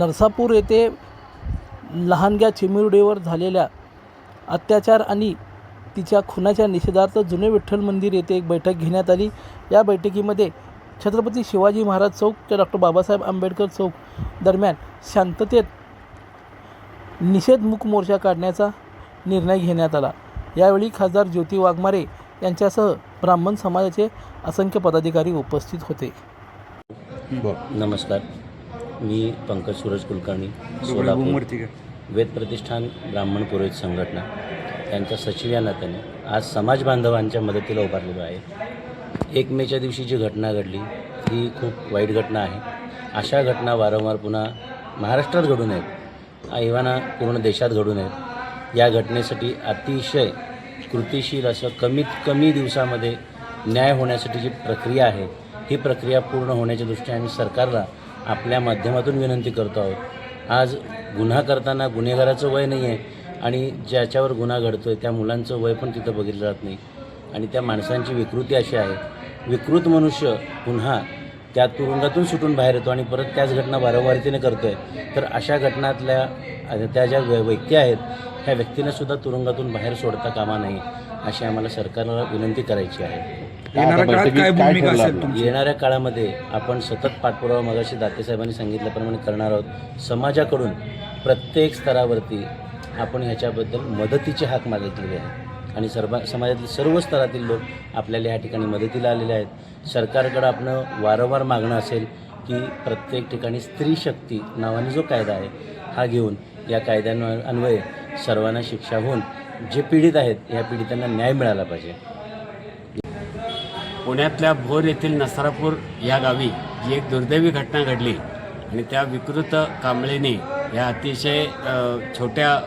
नरसापूर येथे लहानग्या चिमुरडीवर झालेल्या अत्याचार आणि तिच्या खुनाच्या निषेधार्थ जुने विठ्ठल मंदिर येथे एक बैठक घेण्यात आली। या बैठकीमध्ये छत्रपती शिवाजी महाराज चौक ते डॉक्टर बाबासाहेब आंबेडकर चौक दरम्यान शांततेत निषेध मूक मोर्चा काढण्याचा निर्णय घेण्यात आला। यावेळी खासदार ज्योती वाघमारे यांच्यासह ब्राह्मण समाजाचे असंख्य पदाधिकारी उपस्थित होते। नमस्कार, मी पंकज सूरज कुलकर्णी, सोलापूर वेद प्रतिष्ठान ब्राह्मण पुरोहित संघटना यांच्या सचिव या नात्याने आज समाज बांधवांच्या मदतीला उभारलेलो आहे। 1 मेच्या दिवशी जी घटना घडली ही खूप वाईट घटना आहे। अशा घटना वारंवार पुन्हा महाराष्ट्रात घडू नयेत, इव्हाना पूर्ण देशात घडू नयेत। या घटनेसाठी अतिशय कृतिशील असं कमीत कमी दिवसामध्ये न्याय होण्यासाठी जी प्रक्रिया आहे ही प्रक्रिया पूर्ण होण्याच्या दृष्टीने आम्ही सरकारला आपल्या माध्यमातून विनंती करतो आहोत। आज गुन्हा करताना गुन्हेगाराचं वय नाही आहे आणि ज्याच्यावर गुन्हा घडतो आहे त्या मुलांचं वय पण तिथं बघितलं जात नाही आणि त्या माणसांची विकृती अशी आहे, विकृत मनुष्य पुन्हा त्या तुरुंगातून सुटून बाहेर येतो आणि परत त्याच घटना वारंवारतेने करतो आहे। तर अशा घटनातल्या त्या ज्या व्यक्ती आहेत ह्या व्यक्तींनासुद्धा तुरुंगातून बाहेर सोडता कामा नये अशी आम्हाला सरकारला विनंती करायची आहे। येणाऱ्या काळामध्ये आपण सतत पाठपुरावा मगाशी दातेसाहेबांनी सांगितल्याप्रमाणे करणार आहोत। समाजाकडून प्रत्येक स्तरावरती आपण ह्याच्याबद्दल मदतीची हाक मागितलेली आहे आणि समाजातील सर्व स्तरातील लोक आपल्याला या ठिकाणी मदतीला आलेले आहेत। सरकारकडं आपण वारंवार मागणं असेल की प्रत्येक ठिकाणी स्त्री शक्ती नावाने जो कायदा आहे हा घेऊन या कायद्यान्वये सर्वांना शिक्षा होऊन जे पीडित आहेत या पीडितांना न्याय मिळाला पाहिजे। पुण्यातल्या भोर येथील नरसापूर या गावी जी एक दुर्दैवी घटना घडली आणि त्या विकृत कांबळेने या अतिशय छोट्या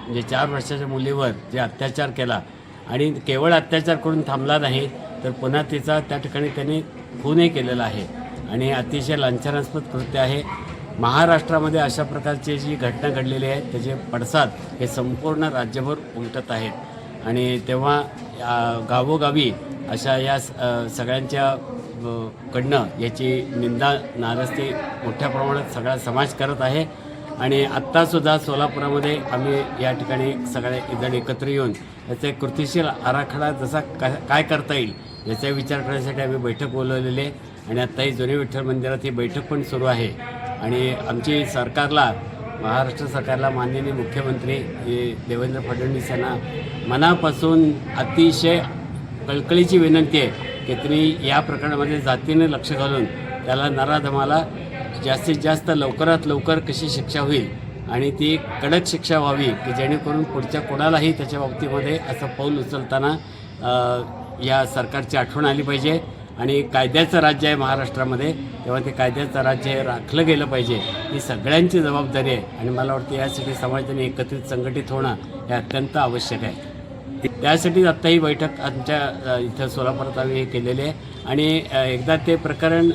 म्हणजे 4 वर्षाच्या मुलीवर जे अत्याचार केला आणि केवळ अत्याचार करून थांबला नाही तर पुन्हा तिचा त्या ठिकाणी त्यांनी खूनही केलेला आहे आणि अतिशय लांछनास्पद कृत्य आहे। महाराष्ट्रामध्ये अशा प्रकारची जी घटना घडलेली आहे त्याचे पडसाद हे संपूर्ण राज्यभर उमटत आहेत आणि तेव्हा गावोगावी अशा या सगळ्यांच्या कडनं याची निंदा नाराजगी मोठ्या प्रमाणात सगळा समाज करत आहे आणि आत्तासुद्धा सोलापुरामध्ये आम्ही या ठिकाणी सगळे जण एकत्र येऊन याचा एक कृतिशील आराखडा जसा काय करता येईल याचा विचार करण्यासाठी आम्ही बैठक बोलवलेली आहे आणि आत्ताही जुने विठ्ठल मंदिरात ही बैठक पण सुरू आहे आणि आमची सरकारला महाराष्ट्र सरकारला माननीय मुख्यमंत्री देवेंद्र फडणवीस यांना मनापासून अतिशय कळकळीची विनंती आहे की तुम्ही या प्रकरणामध्ये जातीने लक्ष घालून त्याला नराधमाला जास्तीत जास्त लवकरात लवकर कशी शिक्षा होईल आणि ती कडक शिक्षा व्हावी की जेणेकरून पुढच्या कोणालाही त्याच्या बाबतीमध्ये असं पाऊल उचलताना या सरकारची आठवण आली पाहिजे आणि कायद्याचं राज्य आहे महाराष्ट्रामध्ये, तेव्हा ते कायद्याचं राज्य हे राखलं गेलं पाहिजे ही सगळ्यांची जबाबदारी आहे आणि मला वाटतं यासाठी समाजाने एकत्रित संघटित होणं हे अत्यंत आवश्यक आहे। त्यासाठी आत्ता ही बैठक आमच्या इथं सोलापुरात आम्ही केलेली आहे आणि एकदा ते प्रकरण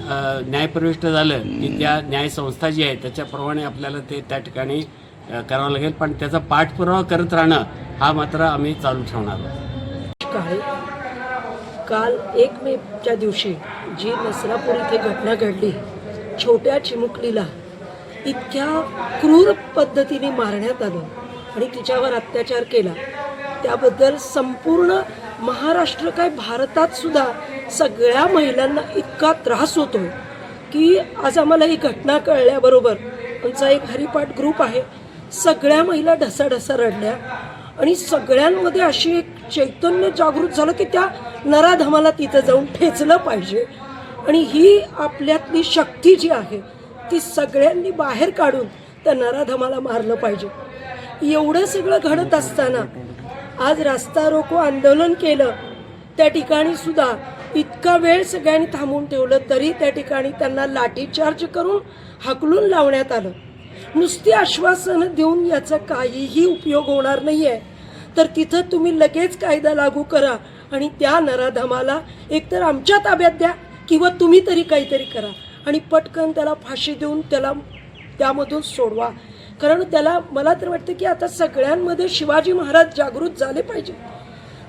न्यायप्रविष्ट झालं की त्या न्यायसंस्था जी आहे त्याच्याप्रमाणे आपल्याला ते त्या ठिकाणी करावं लागेल, पण त्याचा पाठपुरावा करत राहणं हा मात्र आम्ही चालू ठेवणार आहोत। काल 1 मेच्या दिवशी जी नरसापूर इथे घटना घडली, छोट्या चिमुकलीला इतक्या क्रूर पद्धतीने मारण्यात आलं आणि तिच्यावर अत्याचार केला, त्याबद्दल संपूर्ण महाराष्ट्र काय भारतात सुद्धा सगळ्या महिलांना इतका त्रास होतो की आज आम्हाला ही घटना कळल्याबरोबर आमचा एक हरिपाठ ग्रुप आहे, सगळ्या महिला ढसाढसा रडल्या आणि सगळ्यांमध्ये अशी एक चैतन्य जागृत झालं की त्या नराधमाला तिथं जाऊन ठेचलं पाहिजे आणि ही आपल्यातली शक्ती जी आहे ती सगळ्यांनी बाहेर काढून त्या नराधमाला मारलं पाहिजे। एवढं सगळं घडत असताना आज रास्ता रोको आंदोलन केलं, त्या ठिकाणी सुद्धा इतका वेळ सगळ्यांनी थांबवून ठेवलं तरी त्या ठिकाणी त्यांना लाठीचार्ज करून हाकलून लावण्यात आलं। नुसती आश्वासनं देऊन याचा काहीही उपयोग होणार नाही आहे, तर तिथं तुम्ही लगेच कायदा लागू करा आणि त्या नराधमाला एकतर आमच्या ताब्यात द्या किंवा तुम्ही तरी काहीतरी करा आणि पटकन त्याला फाशी देऊन त्याला त्यामधून सोडवा। कारण त्याला मला तर वाटतं की आता सगळ्यांमध्ये शिवाजी महाराज जागृत झाले पाहिजे।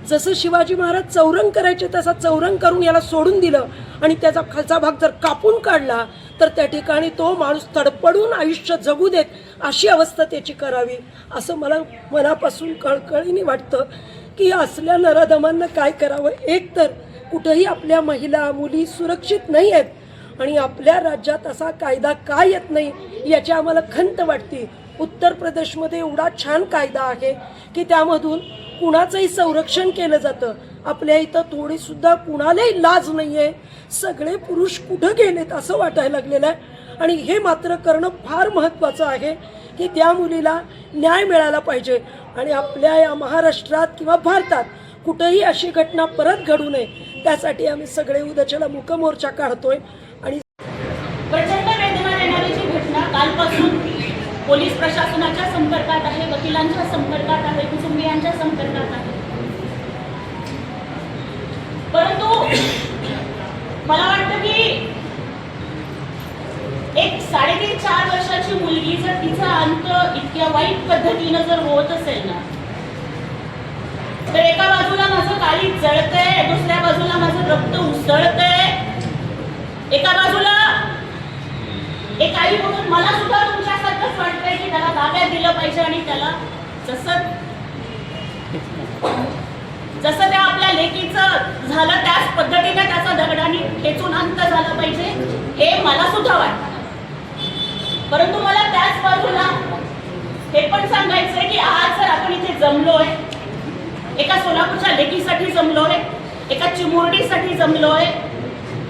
जसं शिवाजी महाराज चौरंग करायचे तसा चौरंग करून याला सोडून दिलं आणि त्याचा खालचा भाग जर कापून काढला तर त्या ठिकाणी तो माणूस तडपडून आयुष्य जगू देत अशी अवस्था त्याची करावी, असं मला मनापासून कळकळीने वाटतं की असल्या नराधमांना काय करावं. एक तर कुठंही आपल्या महिला मुली सुरक्षित नाही आहेत आणि आपल्या राज्यात असा कायदा का येत नाही याची आम्हाला खंत वाटते. उत्तर प्रदेशमध्ये एवढा छान कायदा आहे की त्यामधून कुणाचंही संरक्षण केलं जातं. आपल्या इथं थोडीसुद्धा कुणालाही लाज नाही आहे. सगळे पुरुष कुठं गेलेत असं वाटायला लागलेलं आहे. आणि हे मात्र करणं फार महत्त्वाचं आहे की त्या मुलीला न्याय मिळाला पाहिजे आणि आपल्या या महाराष्ट्रात किंवा भारतात कुठंही अशी घटना परत घडू नये त्यासाठी आम्ही सगळे उद्याच्याला मूकमोर्चा काढतोय. आणि प्रचंड वेदना देणारी जी घटना कालपासून पोलीस प्रशासनाच्या संपर्कात आहे, वकिलांच्या संपर्कात आहे, कुटुंबियांच्या संपर्कात आहे. परंतु मला वाटतं की एक 3.5-4 वर्षाची मुलगी जर तिचा अंत इतक्या वाईट पद्धतीनं जर होत असेल ना, तर एका बाजूला माझं काळीज जळतंय, दुसऱ्या बाजूला माझं रक्त उसळतंय, एका बाजूला एक आई म्हणून मला सुद्धा तुमच्यासारखंच वाटतंय की त्याला ताब्यात दिलं पाहिजे आणि त्याला जसं त्या आपल्या लेकीचं झालं त्याच पद्धतीने त्याचा दगडाने खेचून अंत झाला पाहिजे हे मला सुद्धा वाटतं. परंतु मला त्याच बाजूला हे पण सांगायचंय की आज जर आपण इथे जमलोय, एका सोलापूरच्या लेकीसाठी जमलोय, एका चिमुरडीसाठी जमलोय,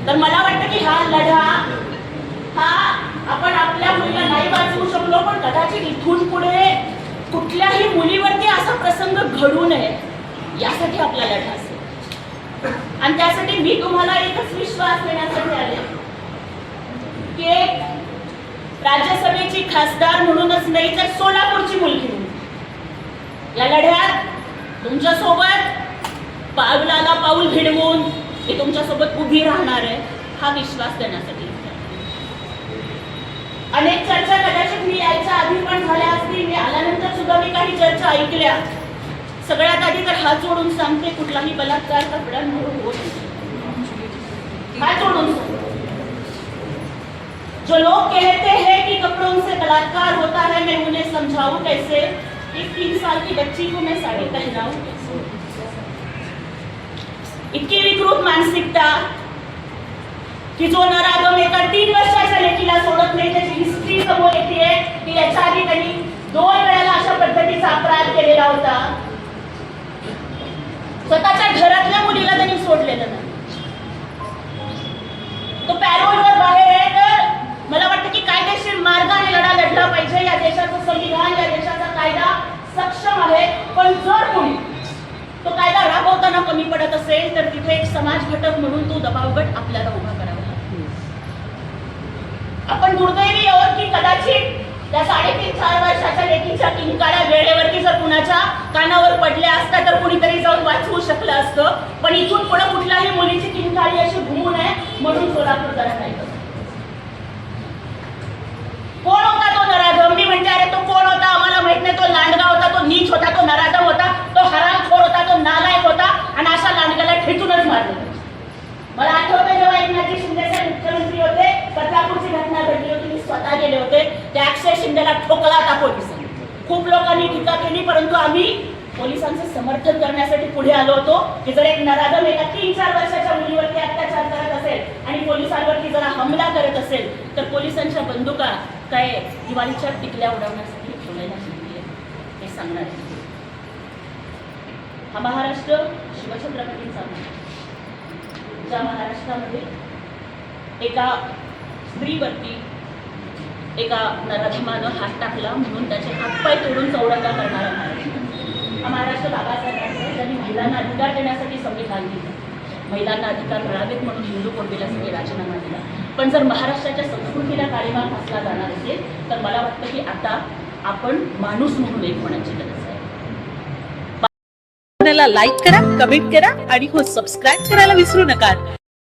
तर मला वाटतं की हा लढा हा आपण आपल्या मुलीला नाही वाचवू शकलो, पण कदाचित इथून पुढे कुठल्याही मुलीवरती असा प्रसंग घडू नये यासाठी आपला लढा असेल. आणि त्यासाठी मी तुम्हाला एकच विश्वास देण्यासाठी आले की एक राज्यसभेची खासदार म्हणूनच नाही तर सोलापूरची मुलगी म्हणून या लढ्यात तुमच्यासोबत पावलाला पाऊल भिडवून मी तुमच्यासोबत उभी राहणार आहे हा विश्वास देण्यासाठी. अनेक चर्चा कदाचित मी यायच्या आधी पण झाल्या असतील, मी आल्यानंतर सुद्धा मी काही चर्चा ऐकल्या. सगळ्यात आधी तर हात जोडून सांगते, कुठलाही बलात्कार कपड्यांवर होत नाही. हात जोडून सांगते. जो लोग कहते हैं कि कपड़ों से बलात्कार होता है, मैं उन्हें समझाऊं कैसे? एक 3 साल की बच्ची को मैं साड़ी पहनाऊं कैसे? इतकी विकृत मानसिकता की जो नराधम एका 3 वर्षाच्या लेकीला सोडत नाही, त्याची हिस्ट्री समोर येते की याच्या आधी त्यांनी 2 वेळेला अशा पद्धतीचा अपराध केलेला होता. स्वतःच्या घरातल्या मुलीला त्यांनी सोडलेलं नाही. तो पॅरोलवर बाहेर आहे. तर मला वाटतं की कायदेशीर मार्गाने लढा लढला पाहिजे. या देशाचं संविधान, या देशाचा कायदा सक्षम आहे. पण जर कोणी तो कायदा राबवताना कमी पडत असेल तर तिथे एक समाज घटक म्हणून तो दबावगट आपल्याला उभा करावा लागतो. आपण दुर्दैवी आहोत की कदाचित त्या 3.5-4 वर्षाच्या लेकीच्या किंकाळ्या वेळेवरती जर कुणाच्या कानावर पडल्या असत्या तर कुणीतरी जाऊन वाचवू शकलं असतं. पण इथून पुढे कुठल्याही मुलीची किंकाळी अशी घुमू नये म्हणून सोलापूर जरा नाही. कोण होता तो नराधम? मी म्हणते अरे तो कोण होता आम्हाला माहित नाही. तो लांडगा होता, तो नीच होता, तो नराधम होता, तो हरामखोर होता, तो नालायक होता आणि अशा लांडग्याला ठेचूनच मारलं. मला आठवतं जेव्हा एकनाथजी शिंदे साहेब मुख्यमंत्री होते, बदलापूरची घटना घडली होती, मी स्वतः गेले होते. त्या अक्षय शिंदेला ठोकला होता पोलिसांनी. खूप लोकांनी टीका केली, परंतु आम्ही पोलिसांचं समर्थन करण्यासाठी पुढे आलो होतो की जर एक नराधम एका 3-4 वर्षाच्या मुलीवरती अत्याचार करत असेल आणि पोलिसांवरती जरा हमला करत असेल तर पोलिसांच्या बंदुका काय दिवाळीच्या टिकल्या उडवण्यासाठी ठेवलेल्या नाही हे सांगणार आहे. हा महाराष्ट्र शिवछत्रपतींचा महाराष्ट्र, ज्या महाराष्ट्रामध्ये एका स्त्रीवरती एका नराधमानं हात टाकला म्हणून त्याचे हातपाय तोडून चौरंगा करणारा महाराष्ट्र. हा महाराष्ट्र बाबासाहेबांचा ज्यांनी महिलांना अधिकार देण्यासाठी संविधान दिलं, महिलांना अधिकार मिळावेत म्हणून हिंदू कोर्टीलासाठी राजीनामा दिला. पण जर महाराष्ट्राच्या संस्कृतीला काळीमा फासला जाणार असेल तर मला वाटतं की आता आपण माणूस म्हणून एक होण्याची गरज आहे. लाईक करा, कमेंट करा आणि हो सबस्क्राईब करायला विसरू नका.